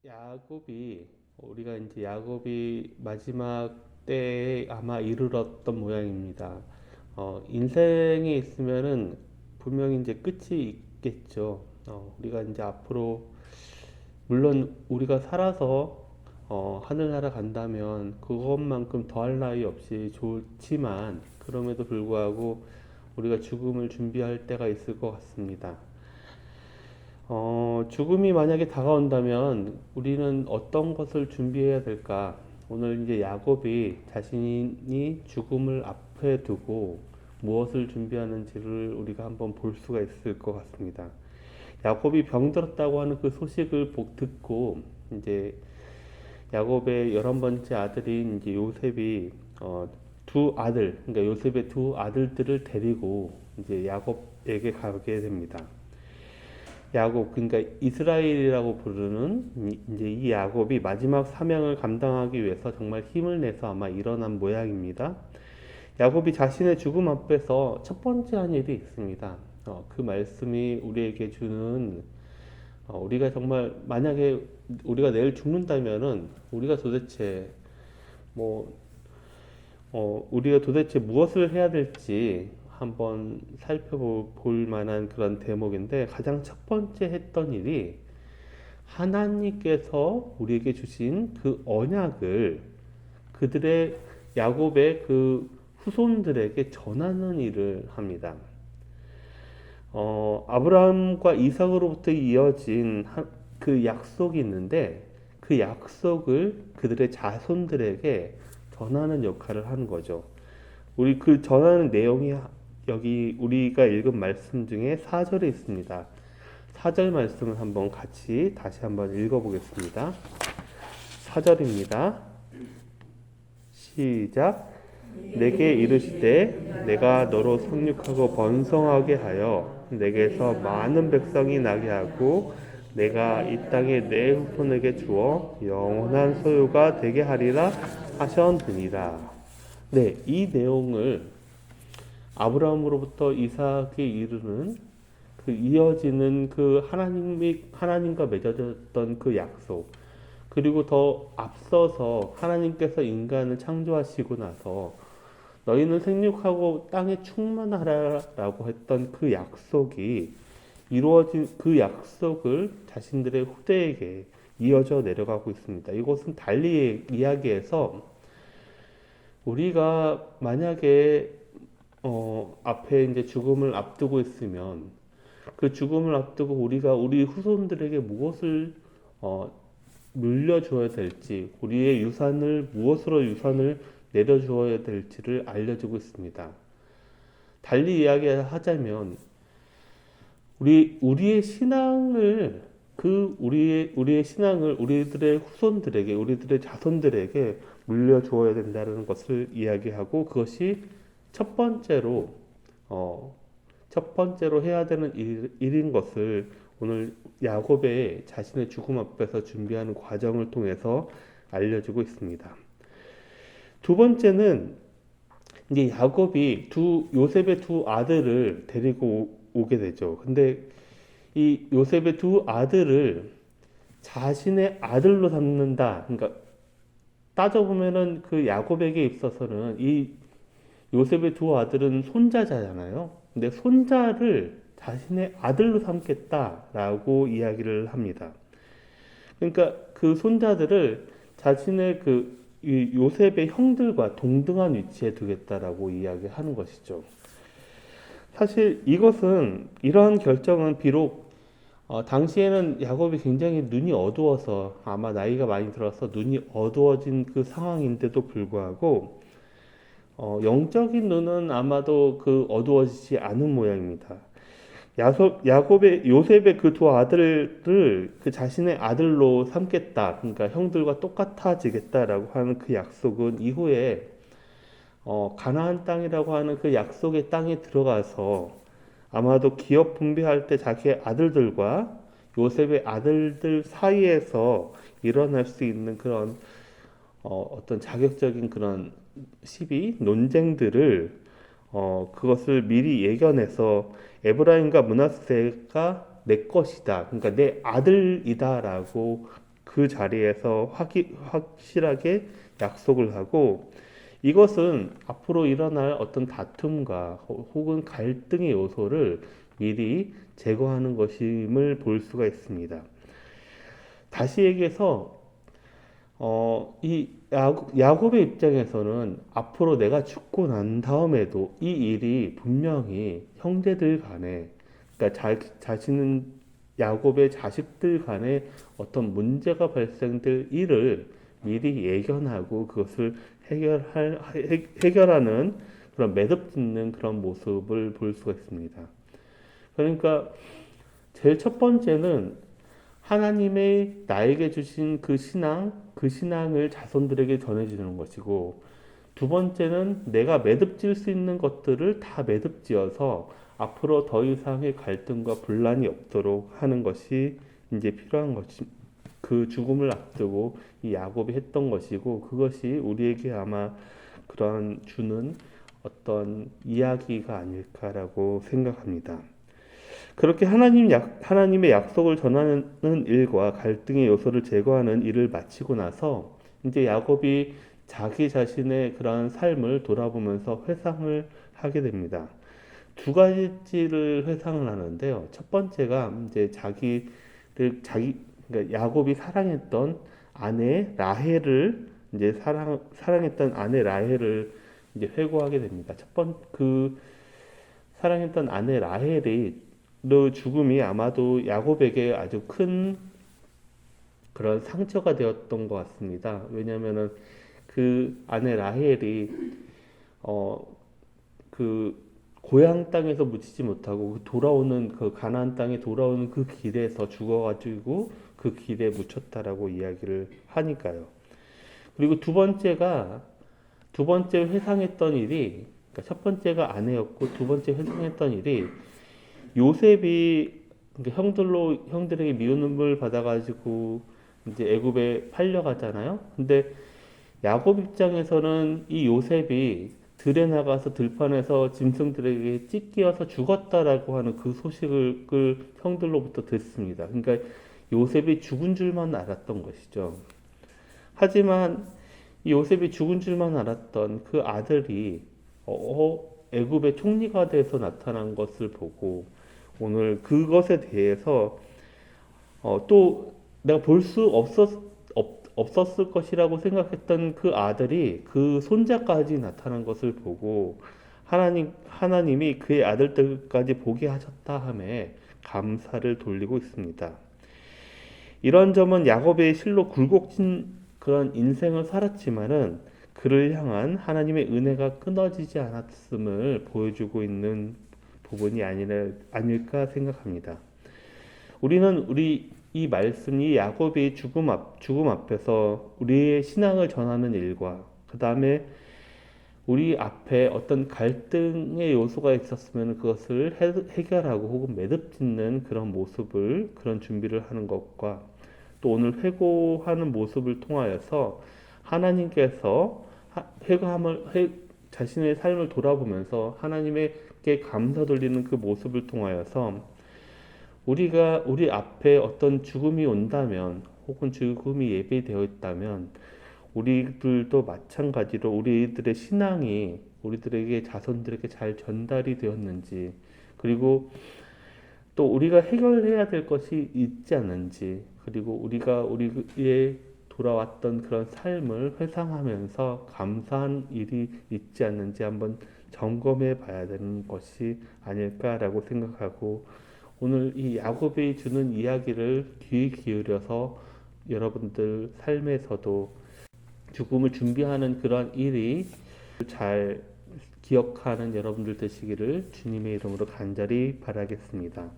야곱이 우리가 이제 야곱이 마지막 때에 아마 이르렀던 모양입니다. 인생에 있으면은 분명히 이제 끝이 있겠죠. 우리가 이제 앞으로 물론 우리가 살아서 하늘나라 간다면 그것만큼 더할 나위 없이 좋지만 그럼에도 불구하고 우리가 죽음을 준비할 때가 있을 것 같습니다. 죽음이 만약에 다가온다면 우리는 어떤 것을 준비해야 될까? 오늘 이제 야곱이 자신이 죽음을 앞에 두고 무엇을 준비하는지를 우리가 한번 볼 수가 있을 것 같습니다. 야곱이 병들었다고 하는 그 소식을 듣고 이제 야곱의 11번째 아들인 이제 요셉이 두 아들, 그러니까 요셉의 두 아들들을 데리고 이제 야곱에게 가게 됩니다. 야곱, 그러니까 이스라엘이라고 부르는 이제 이 야곱이 마지막 사명을 감당하기 위해서 정말 힘을 내서 아마 일어난 모양입니다. 야곱이 자신의 죽음 앞에서 첫 번째 한 일이 있습니다. 그 말씀이 우리에게 주는 우리가 정말 만약에 우리가 내일 죽는다면은 우리가 도대체 뭐 우리가 도대체 무엇을 해야 될지 한번 살펴볼 만한 그런 대목인데 가장 첫 번째 했던 일이 하나님께서 우리에게 주신 그 언약을 그들의 야곱의 그 후손들에게 전하는 일을 합니다. 아브라함과 이삭으로부터 이어진 그 약속이 있는데 그 약속을 그들의 자손들에게 전하는 역할을 하는 거죠. 우리 그 전하는 내용이 여기 우리가 읽은 말씀 중에 4절에 있습니다. 4절 말씀을 한번 같이 다시 한번 읽어보겠습니다. 4절입니다. 시작. 내게 이르시되 내가 너로 생육하고 번성하게 하여 내게서 많은 백성이 나게 하고 내가 이 땅에 내 후손에게 주어 영원한 소유가 되게 하리라 하셨느니라. 네, 이 내용을 아브라함으로부터 이삭에 이르는 그 이어지는 그 하나님과 맺어졌던 그 약속, 그리고 더 앞서서 하나님께서 인간을 창조하시고 나서 너희는 생육하고 땅에 충만하라라고 했던 그 약속이 이루어진 그 약속을 자신들의 후대에게 이어져 내려가고 있습니다. 이것은 달리 이야기해서 우리가 만약에 앞에 이제 죽음을 앞두고 있으면 그 죽음을 앞두고 우리가 우리 후손들에게 무엇을 물려주어야 될지, 우리의 유산을 무엇으로 유산을 내려주어야 될지를 알려주고 있습니다. 달리 이야기하자면 우리의 신앙을 우리의 신앙을 우리들의 후손들에게, 우리들의 자손들에게 물려주어야 된다는 것을 이야기하고 그것이 첫 번째로 해야 되는 일인 것을 오늘 야곱의 자신의 죽음 앞에서 준비하는 과정을 통해서 알려주고 있습니다. 두 번째는 이제 야곱이 요셉의 두 아들을 데리고 오게 되죠. 근데 이 요셉의 두 아들을 자신의 아들로 삼는다. 그러니까 따져보면은 그 야곱에게 있어서는 이 요셉의 두 아들은 손자잖아요. 근데 손자를 자신의 아들로 삼겠다라고 이야기를 합니다. 그러니까 그 손자들을 자신의 이 요셉의 형들과 동등한 위치에 두겠다라고 이야기하는 것이죠. 사실 이러한 결정은 비록 당시에는 야곱이 굉장히 눈이 어두워서 아마 나이가 많이 들어서 눈이 어두워진 그 상황인데도 불구하고 영적인 눈은 아마도 그 어두워지지 않은 모양입니다. 요셉의 그 두 아들을 그 자신의 아들로 삼겠다. 그러니까 형들과 똑같아지겠다라고 하는 그 약속은 이후에 가나안 땅이라고 하는 그 약속의 땅에 들어가서 아마도 기업 분배할 때 자기의 아들들과 요셉의 아들들 사이에서 일어날 수 있는 그런 어떤 자격적인 그런 시비, 논쟁들을 그것을 미리 예견해서 에브라임과 므낫세가 내 것이다. 그러니까 내 아들이다라고 그 자리에서 확실하게 약속을 하고, 이것은 앞으로 일어날 어떤 다툼과 혹은 갈등의 요소를 미리 제거하는 것임을 볼 수가 있습니다. 다시 얘기해서 이 야곱의 입장에서는 앞으로 내가 죽고 난 다음에도 이 일이 분명히 형제들 간에, 그러니까 자신은 야곱의 자식들 간에 어떤 문제가 발생될 일을 미리 예견하고 그것을 해결하는 그런 매듭 짓는 그런 모습을 볼 수가 있습니다. 그러니까 제일 첫 번째는 하나님의 나에게 주신 그 신앙을 자손들에게 전해주는 것이고, 두 번째는 내가 매듭질 수 있는 것들을 다 매듭지어서 앞으로 더 이상의 갈등과 분란이 없도록 하는 것이 이제 필요한 것이, 그 죽음을 앞두고 이 야곱이 했던 것이고, 그것이 우리에게 아마 그런 주는 어떤 이야기가 아닐까라고 생각합니다. 그렇게 하나님의 약속을 전하는 일과 갈등의 요소를 제거하는 일을 마치고 나서 이제 야곱이 자기 자신의 그러한 삶을 돌아보면서 회상을 하게 됩니다. 두 가지를 회상을 하는데요. 첫 번째가 이제 그러니까 야곱이 사랑했던 아내 라헬을 이제 사랑했던 아내 라헬을 이제 회고하게 됩니다. 그 사랑했던 아내 라헬의 죽음이 아마도 야곱에게 아주 큰 그런 상처가 되었던 것 같습니다. 왜냐하면은 그 아내 라헬이 그 고향 땅에서 묻히지 못하고 돌아오는 그 가나안 땅에 돌아오는 그 길에서 죽어가지고 그 길에 묻혔다라고 이야기를 하니까요. 그리고 두 번째 회상했던 일이, 그러니까 첫 번째가 아내였고 두 번째 회상했던 일이 요셉이 형들에게 미움을 받아가지고 이제 애굽에 팔려가잖아요. 근데 야곱 입장에서는 이 요셉이 들에 나가서 들판에서 짐승들에게 찢기어서 죽었다라고 하는 그 소식을 형들로부터 듣습니다. 그러니까 요셉이 죽은 줄만 알았던 것이죠. 하지만 이 요셉이 죽은 줄만 알았던 그 아들이 애굽의 총리가 돼서 나타난 것을 보고 오늘 그것에 대해서 또 내가 볼 수 없었을 것이라고 생각했던 그 아들이 그 손자까지 나타난 것을 보고 하나님이 그의 아들들까지 보게 하셨다 하매 감사를 돌리고 있습니다. 이런 점은 야곱의 실로 굴곡진 그런 인생을 살았지만은 그를 향한 하나님의 은혜가 끊어지지 않았음을 보여주고 있는 부분이 아닐까 생각합니다. 우리는 이 말씀이 야곱의 죽음 앞에서 우리의 신앙을 전하는 일과 그 다음에 우리 앞에 어떤 갈등의 요소가 있었으면 그것을 해결하고 혹은 매듭짓는 그런 준비를 하는 것과 또 오늘 회고하는 모습을 통하여서 하나님께서 자신의 삶을 돌아보면서 하나님께 감사 돌리는 그 모습을 통하여서 우리 앞에 어떤 죽음이 온다면 혹은 죽음이 예비되어 있다면 우리들도 마찬가지로 우리들의 신앙이 우리들에게 자손들에게 잘 전달이 되었는지, 그리고 또 우리가 해결해야 될 것이 있지 않은지, 그리고 우리의 돌아왔던 그런 삶을 회상하면서 감사한 일이 있지 않는지 한번 점검해 봐야 되는 것이 아닐까라고 생각하고, 오늘 이 야곱이 주는 이야기를 귀 기울여서 여러분들 삶에서도 죽음을 준비하는 그런 일이 잘 기억하는 여러분들 되시기를 주님의 이름으로 간절히 바라겠습니다.